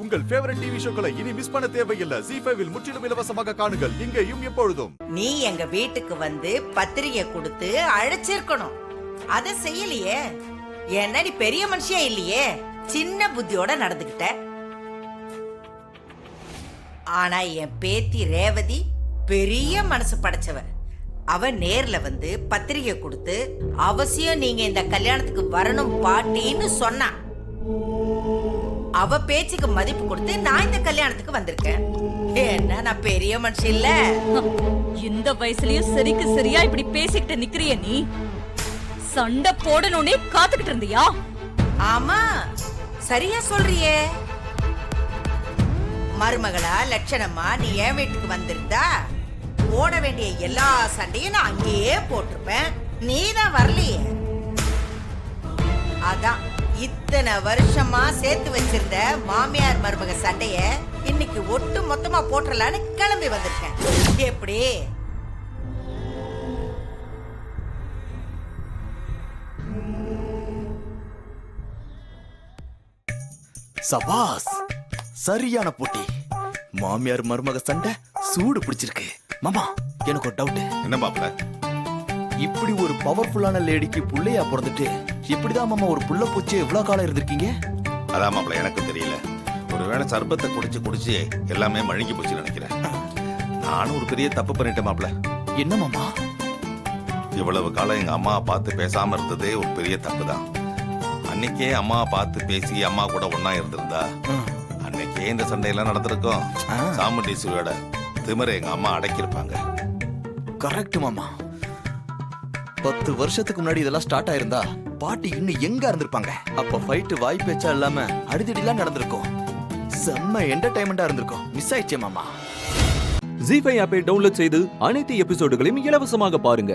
உங்கள் favourite TV ஷோக்களை இனி miss பண்ண தேவையில்லை. ZEE5 இல் முற்றிலும் இலவசமாக காணுங்கள். இங்கேயும் எப்பொழுதும். நீ எங்க வீட்டுக்கு வந்து பத்திரிகை கொடுத்து அழைச்சிருக்கணும். அத செய்யலையே. என்ன நீ பெரிய மனுஷியா இல்லையே, சின்ன புத்தியோட நடந்துகிட்ட. ஆனா என் பேத்தி ரேவதி பெரிய மனசு படைச்சவ. அவ நேர்ல வந்து பத்திரிகை கொடுத்து அவசியம் நீங்க இந்த கல்யாணத்துக்கு வரணும் பாட்டின்னு சொன்னா. அவ பேச்சுக்கு மதிப்பு கொடுத்து நான் இந்த கல்யாணத்துக்கு வந்திருக்கேன். என்ன நான் பெரிய மனுஷன் இல்ல? இந்த வயசுலயும் சரிக்கு சரியா இப்படி பேசிக்கிட்டு நிக்கிறிய நீ? சண்டை போடணும்னே காத்துக்கிட்டு இருந்தியா? ஆமா, சரியா சொல்றியே. மருமகளா லட்சணமா நீ என் வீட்டுக்கு வந்திருந்தா போட வேண்டிய எல்லா சண்டையும் நான் அங்கேயே போட்டிருப்பேன். நீதான் வரலையே. அதான் இத்தனை வருஷமா சேர்த்து வச்சிருந்த மாமியார் மருமக சண்டைய இன்னைக்கு ஒட்டு மொத்தமா போட்டுறலான்னு கிளம்பி வந்திருக்கேன். எப்படி? சபாஸ், சரியான போட்டி. மாமியார் மருமக சண்டை சூடு பிடிச்சிருக்கு. மாமா, எனக்கு ஒரு டவுட். என்ன மாப்ள? இப்படி ஒரு பவர்ஃபுல்லான லேடிக்கு புள்ளையா பிறந்துட்டு இப்படிதான் மாமா ஒரு புள்ள பூச்சி எவ்வளவு காலம் இருந்திருக்கீங்க? அதான் மாப்ள, எனக்கும் தெரியல. ஒருவேளை சர்பத்தை குடிச்சு குடிச்சு எல்லாமே மழுங்கி போச்சு நினைக்கிறேன். நானும் ஒரு பெரிய தப்பு பண்ணிட்டேன் மாப்ள. என்ன மாமா? இவ்வளவு காலம் எங்க அம்மா பார்த்து பேசாம இருந்ததே ஒரு பெரிய தப்பு தான். அன்னைக்கே அம்மா பார்த்து பேசி அம்மா கூட ஒன்னா இருந்திருந்தா அன்னைக்கே இந்த சண்டையெல்லாம் நடந்திருக்கும். சாமுண்டீஸ்வரியோட திமிரை எங்க அம்மா அடக்கியிருப்பாங்க. கரெக்ட் மாமா. 10 வருஷத்துக்கு முன்னாடி இதெல்லாம் ஸ்டார்ட் ஆயிருந்தா பாட்டி இன்னும் எங்க இருந்திருப்பாங்க? அப்ப ஃபைட் வாய் பேச்சா இல்லாம அடிதடிலாம் நடந்திருக்கும். செம்ம என்டர்டைன்மெண்டா இருந்திருக்கும். மிஸ் ஆயிடுச்சே மாமா. ZEE5 ஆப்பை டவுன்லோட் செய்து அனைத்து எபிசோடுகளையும் இலவசமாக பாருங்க.